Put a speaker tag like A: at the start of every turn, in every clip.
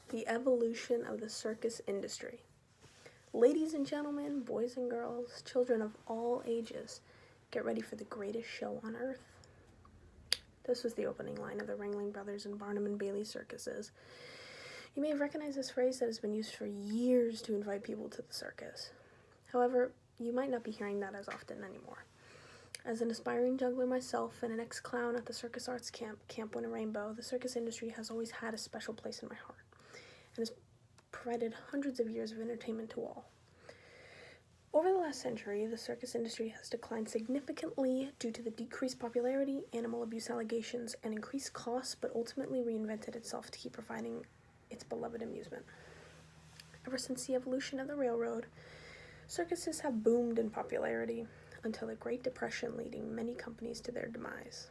A: The evolution of the circus industry. Ladies and gentlemen, boys and girls, children of all ages, get ready for the greatest show on earth. This was the opening line of the Ringling Brothers and Barnum and Bailey circuses. You may have recognized this phrase that has been used for years to invite people to the circus. However, you might not be hearing that as often anymore. As an aspiring juggler myself and an ex-clown at the Circus Arts Camp Win a Rainbow, the circus industry has always had a special place in my heart and has provided hundreds of years of entertainment to all. Over the last century, the circus industry has declined significantly due to the decreased popularity, animal abuse allegations, and increased costs, but ultimately reinvented itself to keep providing its beloved amusement. Ever since the evolution of the railroad, circuses have boomed in popularity until the Great Depression, leading many companies to their demise.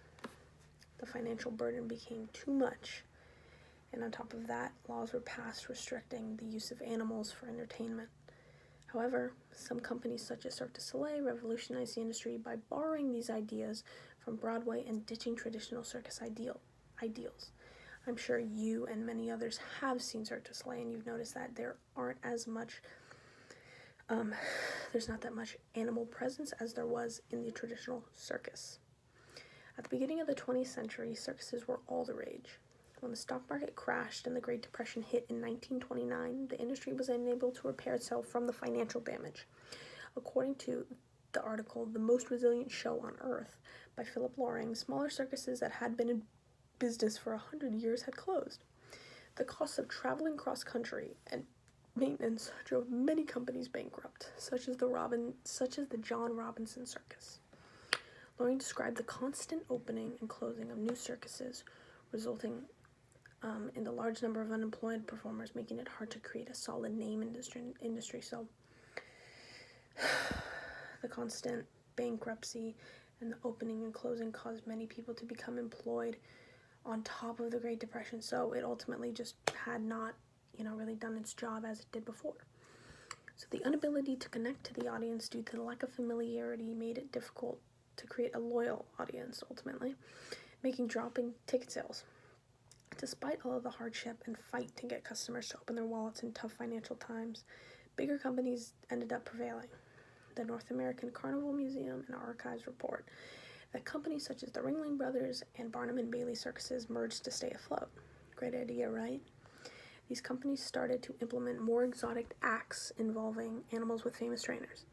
A: The financial burden became too much, and on top of that, laws were passed restricting the use of animals for entertainment. However, some companies such as Cirque du Soleil revolutionized the industry by borrowing these ideas from Broadway and ditching traditional circus ideals. I'm sure you and many others have seen Cirque du Soleil, and you've noticed that there's not that much animal presence as there was in the traditional circus. At the beginning of the 20th century, circuses were all the rage. When the stock market crashed and the Great Depression hit in 1929, the industry was unable to repair itself from the financial damage. According to the article, The Most Resilient Show on Earth by Philip Loring, smaller circuses that had been in business for 100 years had closed. The cost of traveling cross-country and maintenance drove many companies bankrupt, such as the John Robinson Circus. Loring described the constant opening and closing of new circuses, resulting in the large number of unemployed performers, making it hard to create a solid name industry. So the constant bankruptcy and the opening and closing caused many people to become employed on top of the Great Depression. So it ultimately just had not, really done its job as it did before. So the inability to connect to the audience due to the lack of familiarity made it difficult to create a loyal audience, ultimately, making dropping ticket sales. Despite all of the hardship and fight to get customers to open their wallets in tough financial times, bigger companies ended up prevailing. The North American Carnival Museum and Archives report that companies such as the Ringling Brothers and Barnum and Bailey circuses merged to stay afloat. Great idea, right? These companies started to implement more exotic acts involving animals with famous trainers.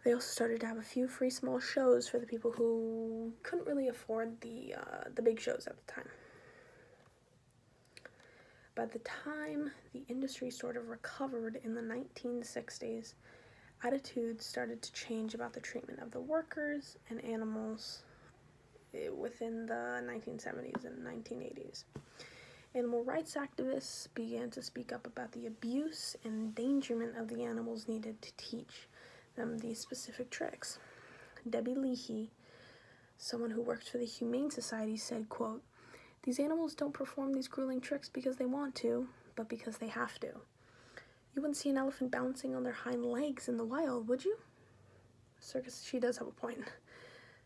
A: They also started to have a few free small shows for the people who couldn't really afford the big shows at the time. By the time the industry sort of recovered in the 1960s, attitudes started to change about the treatment of the workers and animals within the 1970s and 1980s. Animal rights activists began to speak up about the abuse and endangerment of the animals needed to teach them these specific tricks. Debbie Leahy, someone who worked for the Humane Society, said, quote, "These animals don't perform these grueling tricks because they want to, but because they have to. You wouldn't see an elephant bouncing on their hind legs in the wild, would you?" She does have a point.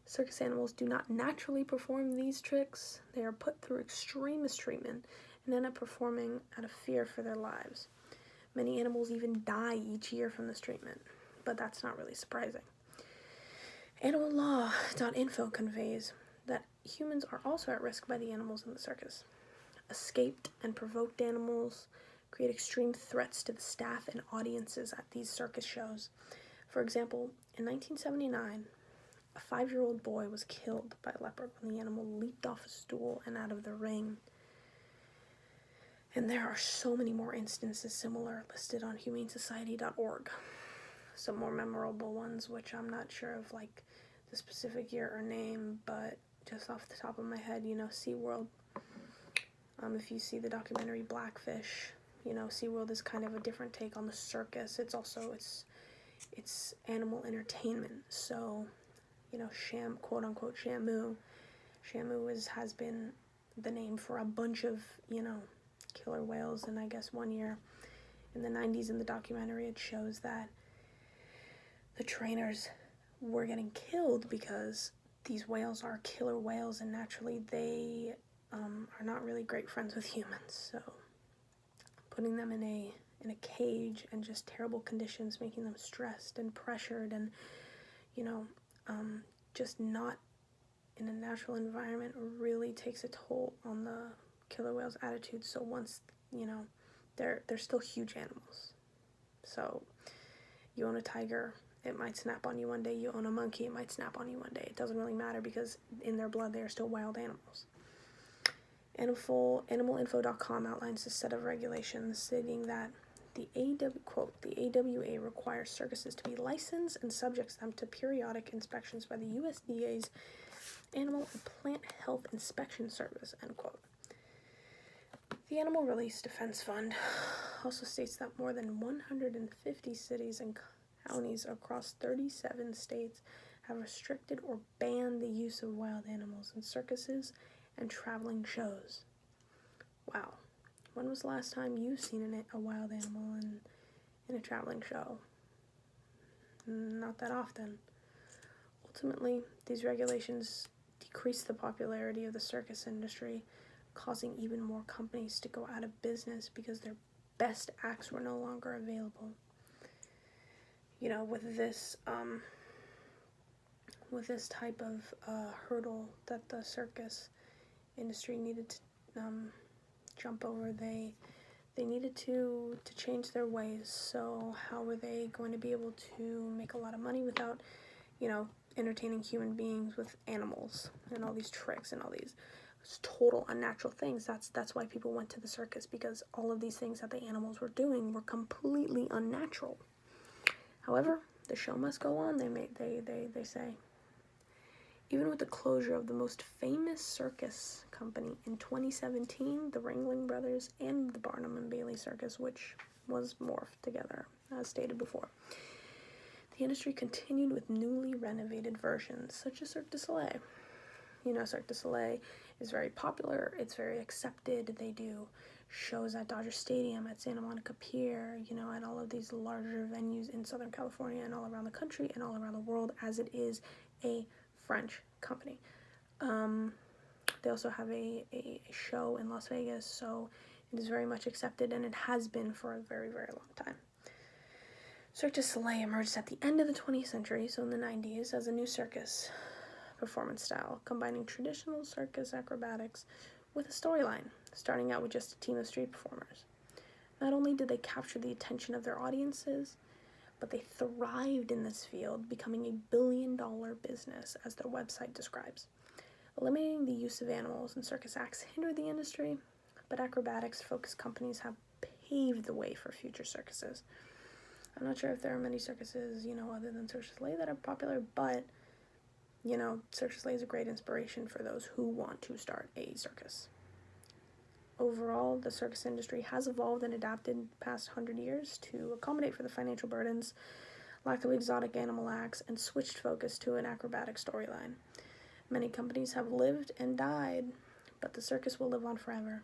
A: Circus animals do not naturally perform these tricks. They are put through extremist treatment and end up performing out of fear for their lives. Many animals even die each year from this treatment, but that's not really surprising. Animallaw.info conveys that humans are also at risk by the animals in the circus. Escaped and provoked animals create extreme threats to the staff and audiences at these circus shows. For example, in 1979, a 5-year-old boy was killed by a leopard when the animal leaped off a stool and out of the ring. And there are so many more instances similar listed on humanesociety.org. Some more memorable ones, which I'm not sure of the specific year or name, but just off the top of my head, SeaWorld. If you see the documentary Blackfish, SeaWorld is kind of a different take on the circus. It's animal entertainment. So, quote-unquote Shamu. Shamu has been the name for a bunch of, killer whales. And I guess one year in the 90s in the documentary, it shows that the trainers were getting killed because these whales are killer whales, and naturally they are not really great friends with humans. So putting them in a cage and just terrible conditions, making them stressed and pressured and, just not in a natural environment really takes a toll on the killer whale's attitude. So once, they're still huge animals. So you own a tiger, it might snap on you one day. You own a monkey, it might snap on you one day. It doesn't really matter because in their blood they are still wild animals. Animalinfo.com outlines a set of regulations stating that the AWA requires circuses to be licensed and subjects them to periodic inspections by the USDA's Animal and Plant Health Inspection Service, end quote. The Animal Release Defense Fund also states that more than 150 cities and counties across 37 states have restricted or banned the use of wild animals in circuses and traveling shows. Wow. When was the last time you've seen a wild animal in a traveling show? Not that often. Ultimately, these regulations decrease the popularity of the circus industry, causing even more companies to go out of business because their best acts were no longer available. With this type of hurdle that the circus industry needed to jump over, they needed to change their ways. So how were they going to be able to make a lot of money without, entertaining human beings with animals and all these tricks and all these total unnatural things? That's why people went to the circus, because all of these things that the animals were doing were completely unnatural. However, the show must go on, they say. Even with the closure of the most famous circus company in 2017, the Ringling Brothers and the Barnum and Bailey Circus, which was morphed together, as stated before, the industry continued with newly renovated versions, such as Cirque du Soleil. Cirque du Soleil is very popular, it's very accepted. They do shows at Dodger Stadium, at Santa Monica Pier, at all of these larger venues in Southern California and all around the country and all around the world, as it is a French company. They also have a show in Las Vegas, so it is very much accepted, and it has been for a very, very long time. Cirque du Soleil emerged at the end of the 20th century, so in the 90s, as a new circus performance style, combining traditional circus acrobatics with a storyline, starting out with just a team of street performers. Not only did they capture the attention of their audiences, but they thrived in this field, becoming a billion-dollar business, as their website describes. Eliminating the use of animals in circus acts hindered the industry, but acrobatics-focused companies have paved the way for future circuses. I'm not sure if there are many circuses, other than Cirque du Soleil that are popular, but, Cirque du Soleil is a great inspiration for those who want to start a circus. Overall, the circus industry has evolved and adapted in the past 100 years to accommodate for the financial burdens, lack of exotic animal acts, and switched focus to an acrobatic storyline. Many companies have lived and died, but the circus will live on forever.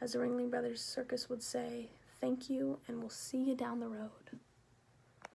A: As the Ringling Brothers Circus would say, thank you, and we'll see you down the road.